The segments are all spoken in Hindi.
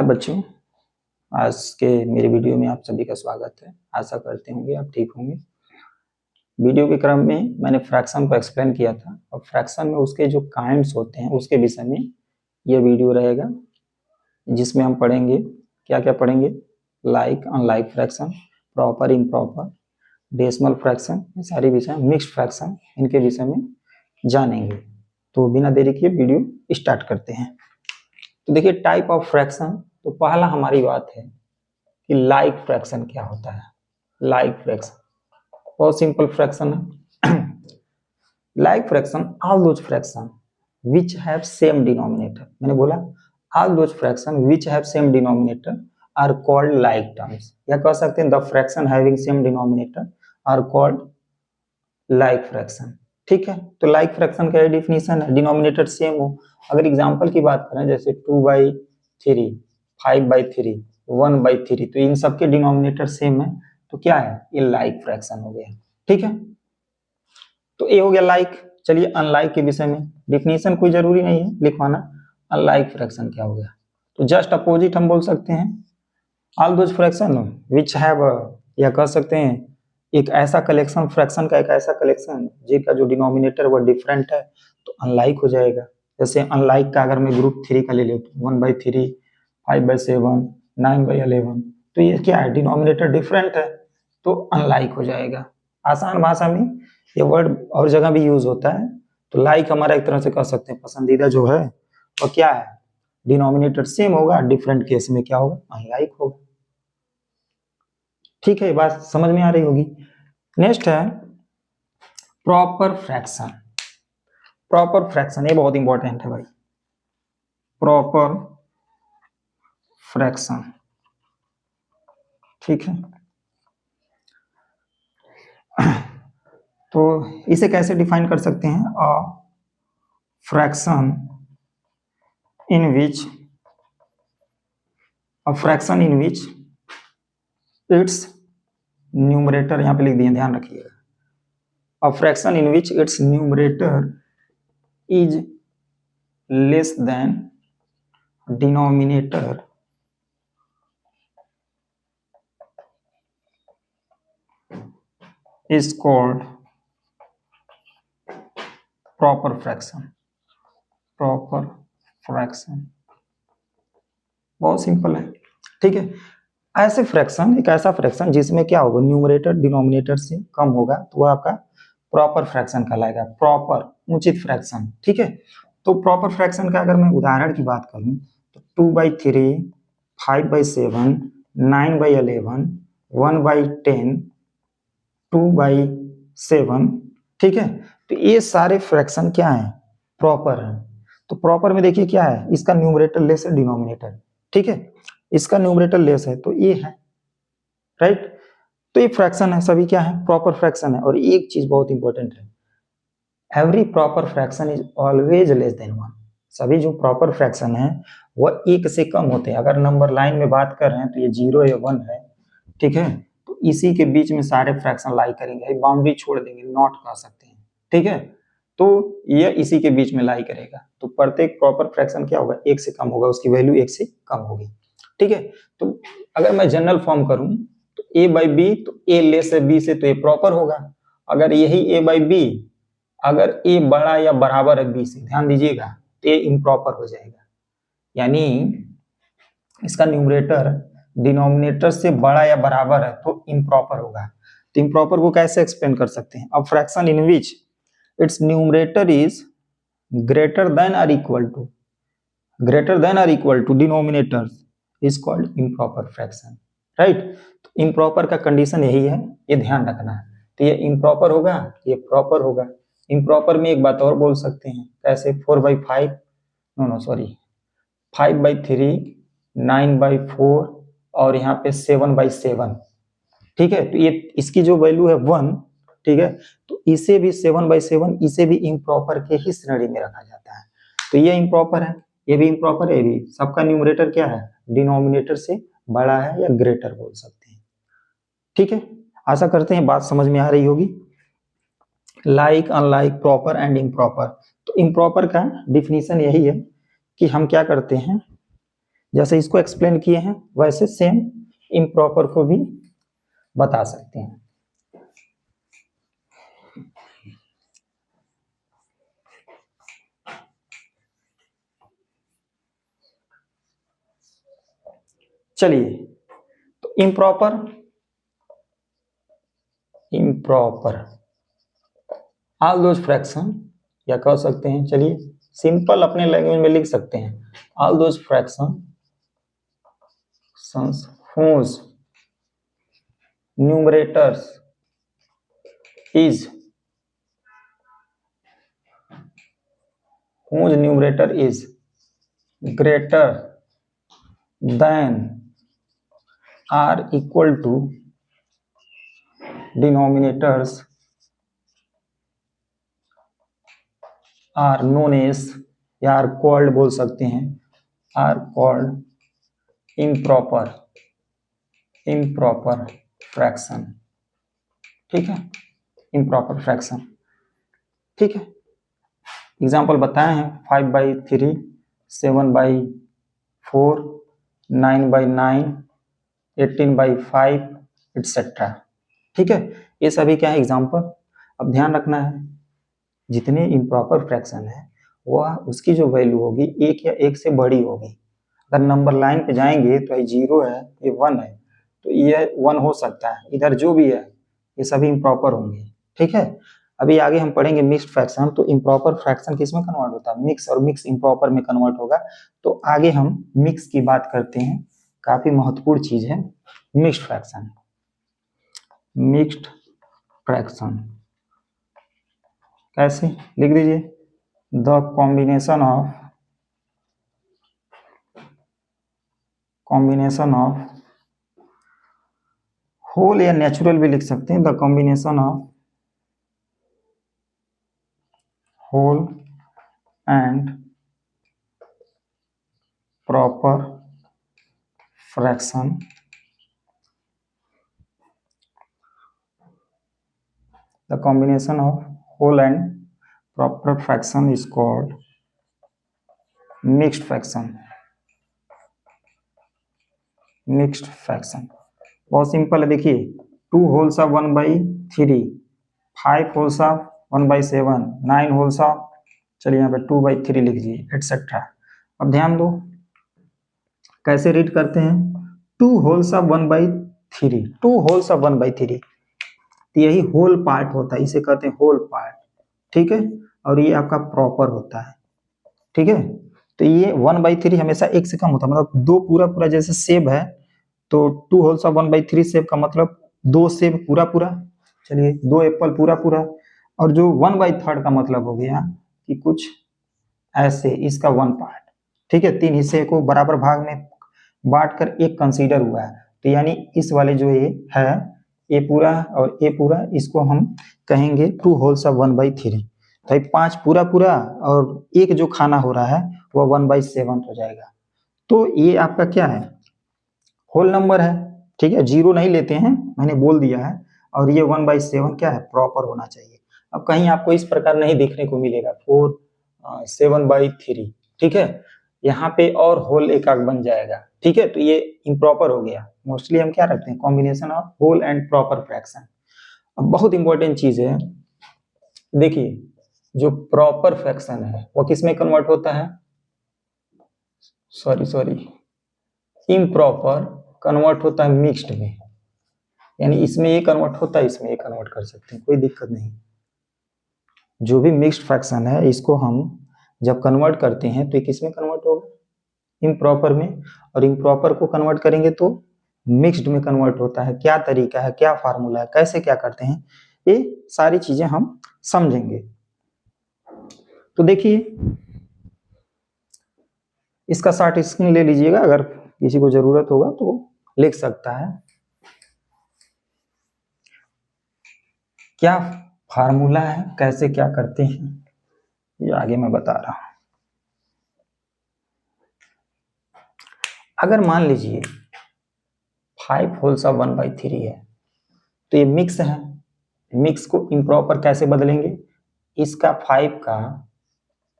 हाय बच्चों, आज के मेरे वीडियो में आप सभी का स्वागत है। आशा करते होंगे आप ठीक होंगे। वीडियो के क्रम में मैंने फ्रैक्शन को एक्सप्लेन किया था और फ्रैक्शन में उसके जो काइंड्स होते हैं उसके विषय में ये वीडियो रहेगा, जिसमें हम पढ़ेंगे क्या क्या पढ़ेंगे, like unlike fraction, proper improper, decimal fraction, ये सारी विषय, मिक्स्ड फ्रैक्शन, इनके विषय में जानेंगे। तो बिना देरी किए वीडियो स्टार्ट करते हैं। तो देखिए टाइप ऑफ फ्रैक्शन, तो पहला हमारी बात है कि लाइक फ्रैक्शन क्या होता है। लाइक फ्रैक्शन बहुत सिंपल फ्रैक्शन है। Like fraction all those fraction which have same denominator, मैंने बोला all those fraction which have same denominator are called like terms, या कह सकते हैं the fraction having same denominator are called like fraction. ठीक है, तो लाइक फ्रैक्शन का डिफिनीशन है डिनोमिनेटर सेम हो। अगर एग्जांपल की बात करें जैसे 2/3, 5/3, 1/3, तो इन सबके डिनोमिनेटर सेम है, तो क्या है, ये लाइक फ्रैक्शन हो गया। ठीक है, तो ये हो गया लाइक। चलिए अनलाइक के विषय में डिफिनीशन कोई जरूरी नहीं है लिखवाना। अनलाइक फ्रैक्शन क्या हो गया, तो जस्ट अपोजिट हम बोल सकते हैं all those fraction which have, या कह सकते हैं एक ऐसा कलेक्शन, फ्रैक्शन का एक ऐसा कलेक्शन जिनका जो डिनोमिनेटर वो डिफरेंट है, तो अनलाइक हो जाएगा। जैसे अनलाइक का अगर मैं ग्रुप 3 का ले लेता हूँ, 1/3, 5/7, 9/11, तो ये क्या है, डिनोमिनेटर डिफरेंट है, तो अनलाइक हो जाएगा। आसान भाषा में ये वर्ड और जगह भी यूज होता है। तो लाइक हमारा एक तरह से कह सकते हैं पसंदीदा जो है वो क्या है, डिनोमिनेटर सेम होगा, डिफरेंट केस में क्या होगा, अनलाइक होगा। ठीक है, ये बात समझ में आ रही होगी। नेक्स्ट है प्रॉपर फ्रैक्शन। प्रॉपर फ्रैक्शन ये बहुत इंपॉर्टेंट है भाई, प्रॉपर फ्रैक्शन। ठीक है, तो इसे कैसे डिफाइन कर सकते हैं, fraction in which, fraction in which its numerator, यहां पे लिख दिए, ध्यान रखिएगा, a fraction in which its numerator is less than denominator is called proper fraction. proper fraction बहुत सिंपल है। ठीक है, ऐसे फ्रैक्शन, एक ऐसा फ्रैक्शन जिसमें क्या होगा, न्यूमरेटर डिनोमिनेटर से कम होगा, तो वो आपका प्रॉपर फ्रैक्शन कहलाएगा, प्रॉपर उचित फ्रैक्शन। ठीक है, तो प्रॉपर फ्रैक्शन का अगर मैं उदाहरण की बात करूं तो 2/3, 5/7, 9/11, 1/10, 2/7। ठीक है, तो ये सारे फ्रैक्शन क्या है, प्रॉपर है। तो प्रॉपर में देखिए क्या है, इसका न्यूमरेटर लेस है डिनोमिनेटर। ठीक है, इसका न्यूमरेटर लेस है तो ये है, राइट। तो ये फ्रैक्शन है, सभी क्या है, प्रॉपर फ्रैक्शन है। और एक चीज बहुत इंपॉर्टेंट है, every proper fraction is always less than 1। सभी जो प्रॉपर फ्रैक्शन है वह 1 से कम होते हैं। अगर नंबर लाइन में बात कर रहे हैं तो ये 0 या 1 है, ठीक है, तो इसी के बीच में सारे फ्रैक्शन लाई करेंगे, बाउंड्री छोड़ देंगे, नॉट कह सकते हैं। ठीक है, तो ये इसी के बीच में लाई करेगा, तो प्रत्येक प्रॉपर फ्रैक्शन क्या होगा, 1 से कम होगा, उसकी वैल्यू 1 से कम होगी। ठीक है, तो अगर मैं जनरल फॉर्म करूं तो a/b, तो a लेस है b से, तो ये प्रॉपर होगा। अगर यही a/b अगर a बड़ा या बराबर है b से, ध्यान दीजिएगा, तो ये इम्प्रॉपर हो जाएगा। यानी इसका न्यूमरेटर डिनोमिनेटर से बड़ा या बराबर है तो इम्प्रॉपर होगा। तो इम्प्रॉपर को कैसे एक्सप्लेन कर सकते हैं, अब fraction in which its numerator is greater than और equal to denominator is called improper fraction, right. तो इम्प्रॉपर का कंडीशन यही है, ये ध्यान रखना है। तो ये इम्प्रॉपर होगा, ये प्रॉपर होगा। इम्प्रॉपर में एक बात और बोल सकते हैं, कैसे, 4/5, नो सॉरी, 5/3, 9/4 और यहाँ पे 7/7। ठीक है, तो ये इसकी जो वैल्यू है 1, ठीक है, तो इसे भी 7/7, इसे भी इम्प्रॉपर के ही श्रेणी में रखा जाता है। तो ये इम्प्रॉपर है, ये भी इम्प्रॉपर है, ये भी। सबका न्यूमरेटर क्या है, डिनोमिनेटर से बड़ा है या ग्रेटर बोल सकते हैं। ठीक है, आशा करते हैं बात समझ में आ रही होगी। Like unlike, proper and improper. तो इम्प्रॉपर का डिफिनीशन यही है कि हम क्या करते हैं जैसे इसको एक्सप्लेन किए हैं वैसे सेम इम्प्रॉपर को भी बता सकते हैं। चलिए, तो इम्प्रॉपर ऑल दोज फ्रैक्शन, या कह सकते हैं, चलिए सिंपल अपने लैंग्वेज में लिख सकते हैं, all those fraction whose numerators is greater than or equal to denominators are known as, या are called बोल सकते हैं, are called improper fraction। ठीक है, improper fraction। ठीक है, एग्जाम्पल बताए हैं 5/3, 7/4, 9/9, 18/5 एटसेट्रा। ठीक है, ये सभी क्या है एग्जाम्पल। अब ध्यान रखना है, जितने इम्प्रॉपर फ्रैक्शन है वह उसकी जो वैल्यू होगी एक या एक से बड़ी होगी। अगर नंबर लाइन पे जाएंगे तो ये 0 है, ये 1 है, तो ये 1 हो सकता है, इधर जो भी है ये सभी इम्प्रॉपर होंगे। ठीक है, अभी आगे हम पढ़ेंगे मिक्स्ड फ्रैक्शन, तो इम्प्रॉपर फ्रैक्शन किस में कन्वर्ट होता है, मिक्स, और मिक्स इम्प्रॉपर में कन्वर्ट होगा। तो आगे हम मिक्स की बात करते हैं, काफी महत्वपूर्ण चीज है मिक्स्ड फ्रैक्शन। मिक्स्ड फ्रैक्शन कैसे लिख दीजिए, द कॉम्बिनेशन ऑफ होल, या नेचुरल भी लिख सकते हैं, the combination of whole and proper fraction, the combination of whole and proper fraction is called mixed fraction। Mixed fraction बहुत सिंपल है, देखिए 2 holes of 1/3, 5 holes of 1/7, 9 holes of, चलिए यहाँ पे 2/3 लिख दीजिए एटसेट्रा। अब ध्यान दो कैसे रीड करते हैं, 2 होल्स ऑफ 1/3, 2 होल्स ऑफ 1/3, तो यही होल पार्ट होता है, इसे कहते हैं होल पार्ट। ठीक है, और ये आपका प्रॉपर होता है। ठीक है, तो ये 1/3 हमेशा एक से कम होता है, मतलब 2 पूरा पूरा, जैसे सेब है तो 2 होल्स ऑफ 1/3 सेब का मतलब 2 सेब पूरा पूरा, चलिए 2 एप्पल पूरा पूरा। और जो 1/3 का मतलब हो गया कि कुछ ऐसे, इसका 1 पार्ट। ठीक है, 3 हिस्से को बराबर भाग में बांट कर एक कंसीडर हुआ है, तो यानी इस वाले जो ये है, ए पूरा और ए पूरा, इसको हम कहेंगे 2 होल्स ऑफ 1/3। तो 5 पूरा पूरा और एक जो खाना हो रहा है वो 1/7 हो जाएगा। तो ये आपका क्या है, होल नंबर है। ठीक है, 0 नहीं लेते हैं, मैंने बोल दिया है, और ये 1/7 क्या है, प्रॉपर होना चाहिए। अब कहीं आपको इस प्रकार नहीं देखने को मिलेगा 7/3। ठीक है, यहाँ पे और होल एक आग बन जाएगा। ठीक है, तो ये इम्प्रॉपर हो गया। मोस्टली हम क्या रखते हैं, combination of whole and proper fraction. अब बहुत इंपॉर्टेंट चीज है, देखिए जो प्रॉपर फ्रैक्शन है वो किस में कन्वर्ट होता है, सॉरी इम्प्रॉपर कन्वर्ट होता है मिक्स्ड में, यानी इसमें ये कन्वर्ट होता है, इसमें ये कन्वर्ट कर सकते हैं, कोई दिक्कत नहीं। जो भी मिक्स्ड फ्रैक्शन है इसको हम जब कन्वर्ट करते हैं तो ये किस में कन्वर्ट होगा, इम्प्रॉपर में, और इम्प्रॉपर को कन्वर्ट करेंगे तो मिक्स्ड में कन्वर्ट होता है। क्या तरीका है, क्या फार्मूला है, कैसे क्या करते हैं, ये सारी चीजें हम समझेंगे। तो देखिए इसका शॉर्ट स्क्रीन ले लीजिएगा, अगर किसी को जरूरत होगा तो लिख सकता है। क्या फार्मूला है, कैसे क्या करते हैं, ये आगे मैं बता रहा हूं। अगर मान लीजिए 5 होल्स ऑफ 1/3 है, तो ये मिक्स है, मिक्स को इम्प्रॉपर कैसे बदलेंगे, इसका 5 का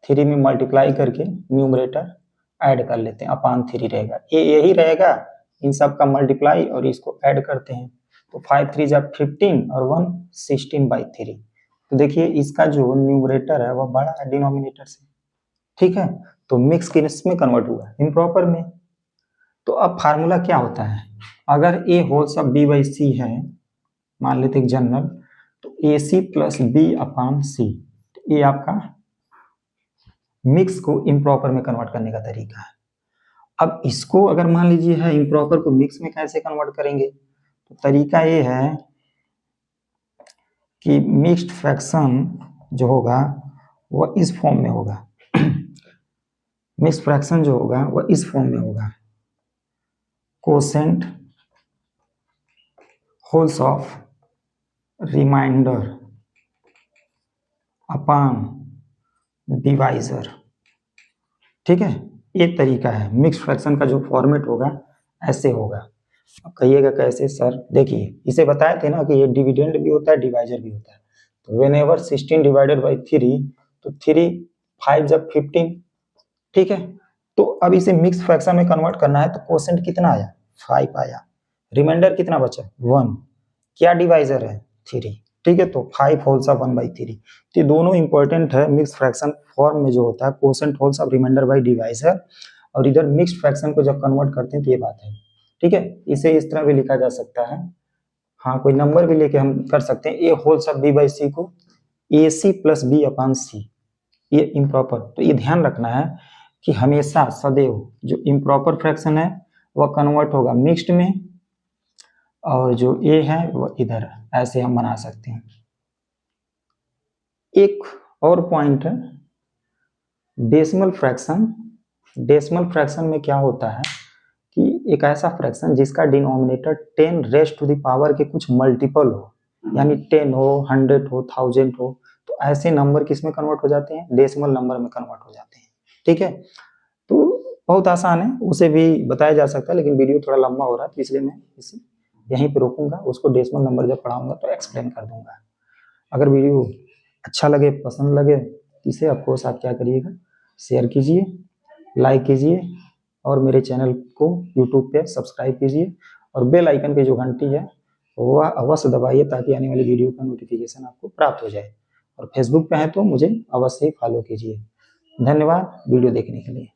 3 में मल्टीप्लाई करके न्यूमरेटर ऐड कर लेते हैं, अपान 3 रहेगा, ये यही रहेगा, इन सब का मल्टीप्लाई और इसको ऐड करते हैं, तो 5 3 जा 15 और 1 16/3। तो देखिए इसका जो न्यूमरेटर है वह बड़ा है डिनोमिनेटर से, ठीक है, तो मिक्स किस में कन्वर्ट हुआ, इम्प्रॉपर में। तो अब फार्मूला क्या होता है, अगर ए होल सब बी बाई सी है, मान लेते हैं जनरल, तो ए सी प्लस बी अपान सी, ये आपका मिक्स को इम्प्रॉपर में कन्वर्ट करने का तरीका है। अब इसको अगर मान लीजिए है इम्प्रॉपर को मिक्स में कैसे कन्वर्ट करेंगे, तो तरीका ये है कि मिक्स्ड फ्रैक्शन जो होगा वह इस फॉर्म में होगा, मिक्स्ड फ्रैक्शन जो होगा वह इस फॉर्म में होगा, quotient wholes of remainder upon divisor, ठीक है, ये तरीका है मिक्स्ड फ्रैक्शन का जो फॉर्मेट होगा ऐसे होगा। अब कहिएगा कैसे सर, देखिए इसे बताए थे ना कि ये डिविडेंड भी होता है डिवाइजर भी होता है, तो व्हेनेवर 16 डिवाइडेड बाई 3, तो 3 5 जब 15, ठीक है, तो अब इसे मिक्स फ्रैक्शन में कन्वर्ट करना है, तो कोसेंट कितना आया 5 आया, रिमाइंडर कितना बचा 1, क्या डिवाइजर है 3, ठीक है, तो 5 होल्स ऑफ 1/3। तो ये दोनों इंपॉर्टेंट है मिक्स फ्रैक्शन फॉर्म में जो होता है, quotient wholes of remainder by divisor, और इधर मिक्स्ड फ्रैक्शन को जब कन्वर्ट करते हैं तो ये बात है, ठीक है। इसे इस तरह भी लिखा जा सकता है, हाँ कोई नंबर भी लेके हम कर सकते हैं, ए होल्स ऑफ बी बाई सी को ए सी प्लस बी अपान सी, ये इम्प्रॉपर। तो ये ध्यान रखना है कि हमेशा सदैव जो इम्प्रॉपर फ्रैक्शन है वह कन्वर्ट होगा मिक्स्ड में, और जो ए है वो इधर, ऐसे हम बना सकते हैं। एक और पॉइंट है डेसिमल फ्रैक्शन। डेसिमल फ्रैक्शन में क्या होता है कि एक ऐसा फ्रैक्शन जिसका denominator 10 raise to the power के कुछ मल्टीपल हो, यानी 10 हो, 100 हो, 1000 हो, तो ऐसे नंबर किस में कन्वर्ट हो जाते हैं, डेसिमल नंबर में कन्वर्ट हो जाते हैं, ठीक है। तो बहुत आसान है, उसे भी बताया जा सकता है, लेकिन वीडियो थोड़ा लंबा हो रहा है, तो इसलिए मैं इसे यहीं पे रोकूंगा, उसको डेसिमल नंबर जब पढ़ाऊंगा तो एक्सप्लेन कर दूंगा। अगर वीडियो अच्छा लगे, पसंद लगे, इसे ऑफकोर्स आप क्या करिएगा, शेयर कीजिए, लाइक कीजिए, और मेरे चैनल को यूट्यूब पे सब्सक्राइब कीजिए, और बेल आइकन की जो घंटी है वह अवश्य दबाइए, ताकि आने वाली वीडियो का नोटिफिकेशन आपको प्राप्त हो जाए। और फेसबुक पे है तो मुझे अवश्य ही फॉलो कीजिए। धन्यवाद वीडियो देखने के लिए।